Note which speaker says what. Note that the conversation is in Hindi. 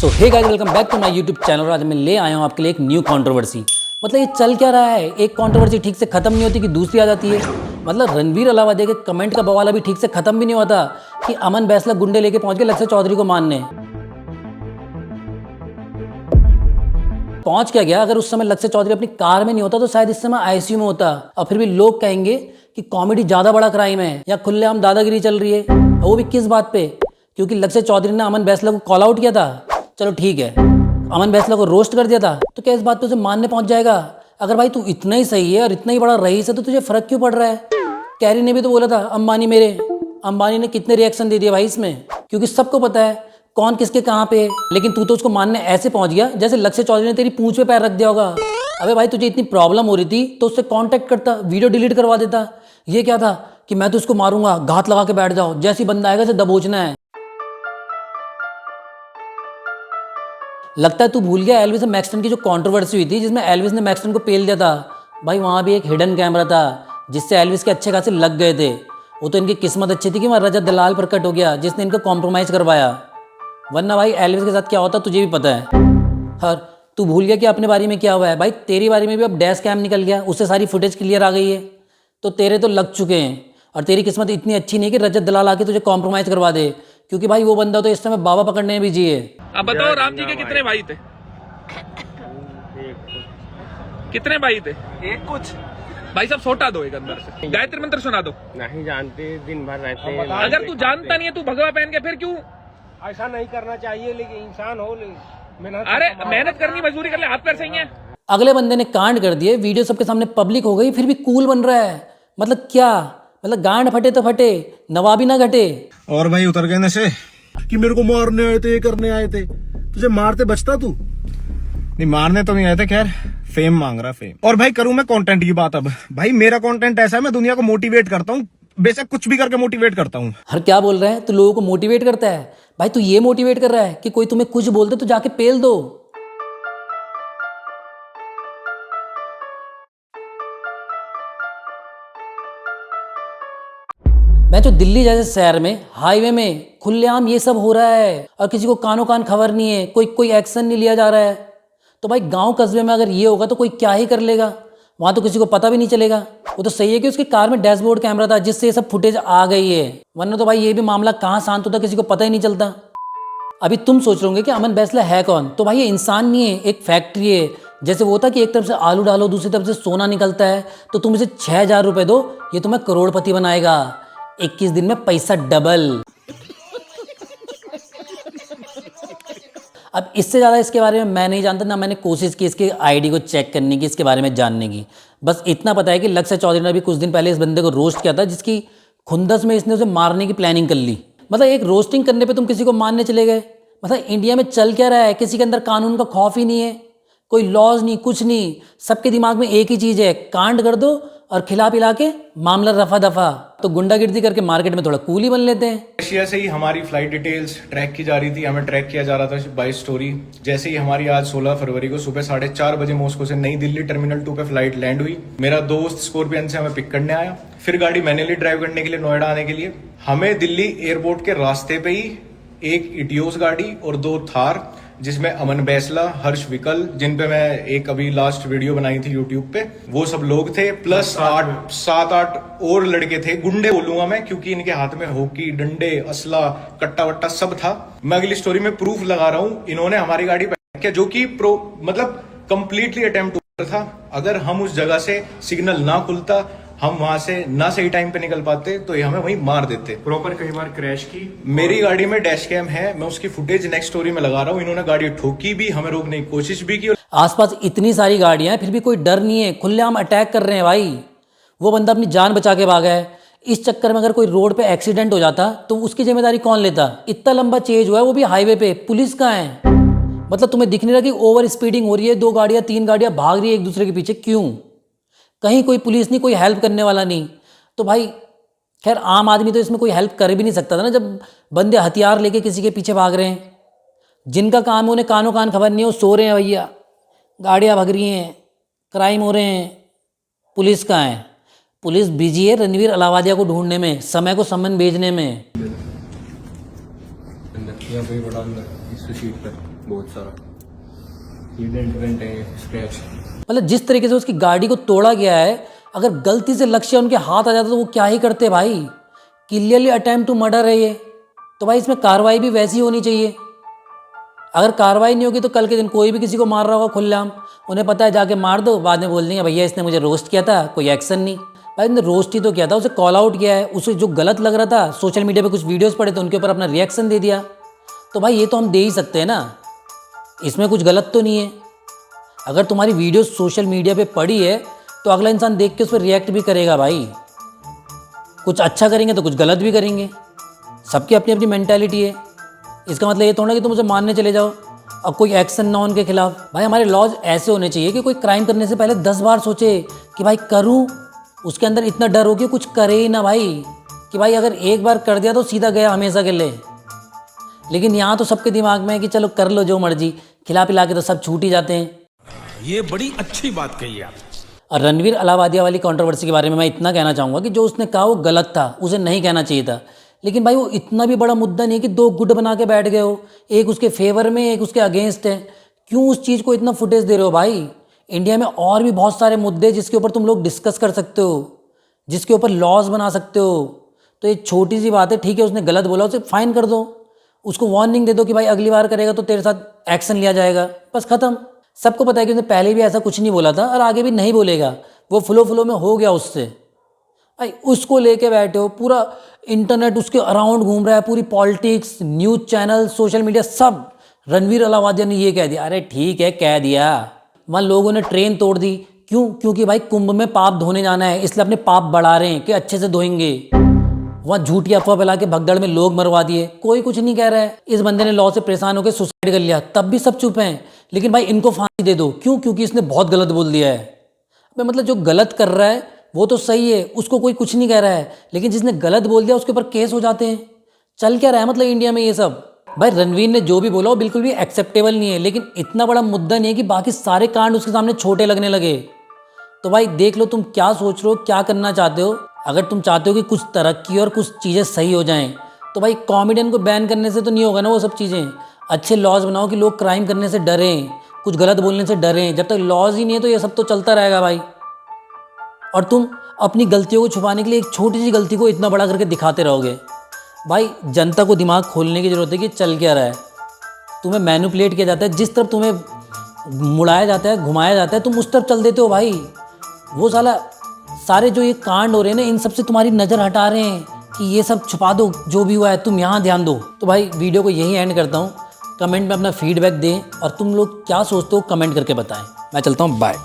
Speaker 1: So hey guys, welcome back to my YouTube channel. आज मैं ले आया हूँ आपके लिए एक न्यू कंट्रोवर्सी। मतलब ये चल क्या रहा है, एक कंट्रोवर्सी ठीक से खत्म नहीं होती कि दूसरी आ जाती है। मतलब रणवीर अलावादिया के कमेंट का बवाल अभी ठीक से खत्म भी नहीं होता कि अमन बैसला गुंडे लेके पहुंच गए लक्ष्य चौधरी को मारने। पहुंच क्या गया? अगर उस समय लक्ष्य चौधरी अपनी कार में नहीं होता तो शायद इस समय आईसीयू में होता। और फिर भी लोग कहेंगे कि कॉमेडी ज्यादा बड़ा क्राइम है या खुलेआम दादागिरी चल रही है। और वो भी किस बात पे? क्योंकि लक्ष्य चौधरी ने अमन बैसला को कॉल आउट किया था। चलो ठीक है, अमन बैसला को रोस्ट कर दिया था, तो क्या इस बात पे उसे मानने पहुंच जाएगा? अगर भाई तू इतना ही सही है और इतना ही बड़ा रईस है तो तुझे फर्क क्यों पड़ रहा है? कैरी ने भी तो बोला था अंबानी मेरे। अंबानी ने कितने रिएक्शन दे दिए भाई इसमें, क्योंकि सबको पता है कौन किसके कहाँ पे है। लेकिन तू तो उसको मानने ऐसे पहुंच गया जैसे लक्ष्य चौधरी ने तेरी पूंछ पे पैर रख दिया होगा। अबे भाई, तुझे इतनी प्रॉब्लम हो रही थी तो उससे कांटेक्ट करता, वीडियो डिलीट करवा देता। ये क्या था कि मैं तो उसको मारूंगा, घात लगा के बैठ जाओ, जैसी बंदा आएगा उसे दबोचना है। लगता है तू भूल गया एल्विस और मैक्सटन की जो कंट्रोवर्सी हुई थी, जिसमें एल्विस ने मैक्सटन को पेल दिया था। भाई वहाँ भी एक हिडन कैमरा था जिससे एल्विस के अच्छे खासे लग गए थे। वो तो इनकी किस्मत अच्छी थी कि वहाँ रजत दलाल प्रकट हो गया जिसने इनको कॉम्प्रोमाइज़ करवाया, वरना भाई एल्विस के साथ क्या होता तुझे भी पता है। हर तू भूल गया कि अपने बारे में क्या हुआ है? भाई तेरी बारे में भी अब डैश कैम निकल गया, उससे सारी फुटेज क्लियर आ गई है। तो तेरे तो लग चुके हैं। और तेरी किस्मत इतनी अच्छी नहीं कि रजत दलाल आके तुझे कॉम्प्रोमाइज़ करवा दे, क्योंकि भाई वो बंदा तो इस समय बाबा पकड़ने में बिजी है।
Speaker 2: अब बताओ, राम जी के कितने भाई थे? कितने भाई थे?
Speaker 3: एक कुछ
Speaker 2: भाई साहब सोटा दो एक अंदर से, गायत्री मंत्र सुना दो।
Speaker 3: नहीं जानते, दिन भर रहते हैं।
Speaker 2: अगर तू जानता नहीं है, तू भगवा पहन के फिर क्यों?
Speaker 3: ऐसा नहीं करना चाहिए, लेकिन इंसान हो मेहनत।
Speaker 2: अरे मेहनत करनी, मजदूरी कर ले, हाथ पैर सही है।
Speaker 1: अगले बंदे ने कांड कर दिए, वीडियो सबके सामने पब्लिक हो गई, फिर भी कूल बन रहा है। मतलब क्या? मतलब गांड फटे तो फटे, नवाबी ना घटे।
Speaker 4: और भाई उतर गए नशे कि मेरे को मारने आए थे, ये करने आए थे। तुझे मारते बचता तू? नहीं, मारने तो नहीं आए थे। खैर, फेम मांग रहा, फेम। और भाई करूं मैं कंटेंट की बात। अब भाई मेरा कंटेंट ऐसा है, मैं दुनिया को मोटिवेट करता हूँ, बेशक कुछ भी करके मोटिवेट करता हूँ।
Speaker 1: हर क्या बोल रहा है? तू लोगों को मोटिवेट करता है? भाई तू ये मोटिवेट कर रहा है कि कोई तुम्हें कुछ बोलते तो जाके पेल दो। मैं जो दिल्ली जैसे शहर में हाईवे में खुलेआम ये सब हो रहा है और किसी को कानो कान खबर नहीं है, कोई एक्शन नहीं लिया जा रहा है, तो भाई गांव कस्बे में अगर ये होगा तो कोई क्या ही कर लेगा? वहां तो किसी को पता भी नहीं चलेगा। वो तो सही है कि उसकी कार में डैशबोर्ड कैमरा था जिससे ये सब फुटेज आ गई है, वरना तो भाई ये भी मामला कहाँ शांत होता किसी को पता ही नहीं चलता। अभी तुम सोच रहे होंगे कि अमन बैसला है कौन? तो भाई ये इंसान नहीं है, एक फैक्ट्री है। जैसे वो था कि एक तरफ से आलू डालो, दूसरी तरफ से सोना निकलता है, तो तुम इसे 6,000 रुपये दो, ये तुम्हें करोड़पति बनाएगा। 21 दिन में पैसा डबल। अब इससे ज़्यादा इसके बारे में मैं नहीं जानता, ना मैंने कोशिश की इसके आईडी को चेक करने की, इसके बारे में जानने की। बस इतना पता है कि लक्ष्य चौधरी ने अभी कुछ दिन पहले इस बंदे को रोस्ट किया था, जिसकी खुंदस में इसने उसे मारने की प्लानिंग कर ली। मतलब एक रोस्टिंग करने पे तुम किसी को मारने चले गए? मतलब इंडिया में चल क्या रहा है? किसी के अंदर कानून का खौफ ही नहीं है, कोई लॉज नहीं, कुछ नहीं। सबके दिमाग में एक ही चीज़ है, कांड कर दो और खिला पिला के मामला रफा दफा। तो गुंडागिर्दी करके मार्केट में थोड़ा कूल ही बन लेते हैं।
Speaker 4: रशिया से ही हमारी फ्लाइट डिटेल्स ट्रैक की जा रही थी, हमें ट्रैक किया जा रहा था बाय स्टोरी। जैसे ही हमारी आज 16 फरवरी को सुबह 4:30 बजे मॉस्को से नई दिल्ली टर्मिनल 2 पे फ्लाइट लैंड हुई। मेरा दोस्त स्कॉर्पियन से हमें पिक करने आया, फिर गाड़ी मैन्युअली ड्राइव करने के लिए नोएडा आने के लिए। हमें दिल्ली एयरपोर्ट के रास्ते पे ही एक इटियोस गाड़ी और 2 थार, जिसमें अमन बैसला, हर्ष विकल, जिन पे मैं एक अभी लास्ट वीडियो बनाई थी यूट्यूब पे, वो सब लोग थे, प्लस 7-8 और लड़के थे। गुंडे बोलूंगा मैं, क्योंकि इनके हाथ में हॉकी, डंडे, असला, कट्टा वट्टा सब था। मैं अगली स्टोरी में प्रूफ लगा रहा हूँ। इन्होंने हमारी गाड़ी पे किया, जो कि मतलब कंप्लीटली अटेम्प्ट था। अगर हम उस जगह से सिग्नल ना खुलता, हम वहां से ना सही टाइम पे निकल पाते, तो ये हमें वहीं मार देते।
Speaker 5: प्रॉपर कई बार क्रैश की।
Speaker 4: मेरी गाड़ी में डैश कैम है, मैं उसकी फुटेज नेक्स्ट स्टोरी में लगा रहा हूँ। इन्होंने गाड़ी ठोकी भी, हमें रोकने की कोशिश भी की।
Speaker 1: आसपास इतनी सारी गाड़ियां हैं, फिर भी कोई डर नहीं है, खुलेआम अटैक कर रहे हैं भाई। वो बंदा अपनी जान बचा के भागा है। इस चक्कर में अगर कोई रोड पे एक्सीडेंट हो जाता तो उसकी जिम्मेदारी कौन लेता? इतना लंबा चेज हुआ है, वो भी हाईवे पे। पुलिस कहाँ है? मतलब तुम्हें दिख नहीं रहा कि ओवर स्पीडिंग हो रही है, 2 गाड़ियां 3 गाड़ियां भाग रही है एक दूसरे के पीछे? क्यों? कहीं कोई पुलिस नहीं, कोई हेल्प करने वाला नहीं। तो भाई खैर आम आदमी तो इसमें कोई हेल्प कर भी नहीं सकता था ना, जब बंदे हथियार लेके किसी के पीछे भाग रहे हैं। जिनका काम है उन्हें कानों कान खबर नहीं है, वो सो रहे हैं भैया, गाड़ियाँ भाग रही हैं, क्राइम हो रहे हैं। पुलिस कहाँ है? पुलिस बिजी है रणवीर अलावादिया को ढूंढने में, समय को समन भेजने में।
Speaker 5: अंदर बड़ा अंदर इस सीट पर
Speaker 4: बहुत सारा ये डेंट है, स्क्रैच।
Speaker 1: मतलब जिस तरीके से उसकी गाड़ी को तोड़ा गया है, अगर गलती से लक्ष्य उनके हाथ आ जाता तो वो क्या ही करते भाई। क्लियरली अटेम्प्ट टू मर्डर है ये, तो भाई इसमें कार्रवाई भी वैसी होनी चाहिए। अगर कार्रवाई नहीं होगी तो कल के दिन कोई भी किसी को मार रहा होगा खुलेआम, उन्हें पता है जाके मार दो, बाद में बोल देंगे भैया इसने मुझे रोस्ट किया था, कोई एक्शन नहीं। भाई इसने रोस्ट ही तो किया था, उसे कॉल आउट किया है, उसे जो गलत लग रहा था सोशल मीडिया पे कुछ वीडियोस पड़े थे उनके ऊपर अपना रिएक्शन दे दिया। तो भाई ये तो हम दे ही सकते हैं ना, इसमें कुछ गलत तो नहीं है। अगर तुम्हारी वीडियो सोशल मीडिया पे पड़ी है तो अगला इंसान देख के उस पर रिएक्ट भी करेगा भाई। कुछ अच्छा करेंगे तो कुछ गलत भी करेंगे, सबकी अपनी अपनी मेंटालिटी है। इसका मतलब ये थोड़ा कि तुम उसे मारने चले जाओ अब कोई एक्शन ना हो उनके खिलाफ। भाई हमारे लॉज ऐसे होने चाहिए कि कोई क्राइम करने से पहले 10 बार सोचे कि भाई करूं, उसके अंदर इतना डर हो कि कुछ करे ही ना भाई, कि भाई अगर एक बार कर दिया तो सीधा गया हमेशा के लिए। लेकिन यहाँ तो सबके दिमाग में है कि चलो कर लो जो मर्जी, खिला पिला के तो सब छूट ही जाते हैं।
Speaker 5: ये बड़ी अच्छी बात कही आप।
Speaker 1: और रणवीर अलावादिया वाली कंट्रोवर्सी के बारे में मैं इतना कहना चाहूँगा कि जो उसने कहा वो गलत था, उसे नहीं कहना चाहिए था। लेकिन भाई वो इतना भी बड़ा मुद्दा नहीं है कि दो गुट बना के बैठ गए हो, एक उसके फेवर में एक उसके अगेंस्ट है। क्यों उस चीज़ को इतना फुटेज दे रहे हो भाई। इंडिया में और भी बहुत सारे मुद्दे जिसके ऊपर तुम लोग डिस्कस कर सकते हो, जिसके ऊपर लॉज बना सकते हो। तो एक छोटी सी बात है, ठीक है उसने गलत बोला, उसे फाइन कर दो, उसको वार्निंग दे दो कि भाई अगली बार करेगा तो तेरे साथ एक्शन लिया जाएगा, बस खत्म। सबको पता है कि उसने पहले भी ऐसा कुछ नहीं बोला था और आगे भी नहीं बोलेगा, वो फ्लो में हो गया उससे। भाई उसको लेके बैठे हो, पूरा इंटरनेट उसके अराउंड घूम रहा है, पूरी politics, news channel, social media सब रणवीर अलावादिया ने ये कह दिया। अरे ठीक है कह दिया, वहाँ लोगों ने ट्रेन तोड़ दी। क्यों? क्योंकि भाई कुंभ में पाप धोने जाना है, इसलिए अपने पाप बढ़ा रहे हैं कि अच्छे से धोएंगे। वहाँ झूठी अफवाह फैला के भगदड़ में लोग मरवा दिए, कोई कुछ नहीं कह रहा है। इस बंदे ने लॉ से परेशान होकर सुसाइड कर लिया, तब भी सब चुप हैं। लेकिन भाई इनको फांसी दे दो, क्यों? क्योंकि इसने बहुत गलत बोल दिया है। भाई मतलब जो गलत कर रहा है वो तो सही है, उसको कोई कुछ नहीं कह रहा है, लेकिन जिसने गलत बोल दिया उसके ऊपर केस हो जाते हैं। चल क्या रहा है मतलब इंडिया में ये सब। भाई रणवीर ने जो भी बोला वो बिल्कुल भी एक्सेप्टेबल नहीं है, लेकिन इतना बड़ा मुद्दा नहीं है कि बाकी सारे कांड उसके सामने छोटे लगने लगे। तो भाई देख लो तुम क्या सोच रहे हो, क्या करना चाहते हो। अगर तुम चाहते हो कि कुछ तरक्की और कुछ चीज़ें सही हो जाएं, तो भाई कॉमेडियन को बैन करने से तो नहीं होगा ना वो सब चीज़ें। अच्छे लॉज बनाओ कि लोग क्राइम करने से डरें, कुछ गलत बोलने से डरें। जब तक लॉज ही नहीं है तो ये सब तो चलता रहेगा भाई। और तुम अपनी गलतियों को छुपाने के लिए एक छोटी सी गलती को इतना बड़ा करके दिखाते रहोगे। भाई जनता को दिमाग खोलने की ज़रूरत है कि चल क्या रहा है। तुम्हें मैनिपुलेट किया जाता है, जिस तरफ तुम्हें मुड़ाया जाता है, घुमाया जाता है, तुम उस तरफ चल देते हो भाई। वो साला सारे जो ये कांड हो रहे हैं ना, इन सब से तुम्हारी नज़र हटा रहे हैं कि ये सब छुपा दो, जो भी हुआ है तुम यहाँ ध्यान दो। तो भाई वीडियो को यही एंड करता हूँ। कमेंट में अपना फीडबैक दें और तुम लोग क्या सोचते हो कमेंट करके बताएं। मैं चलता हूँ, बाय।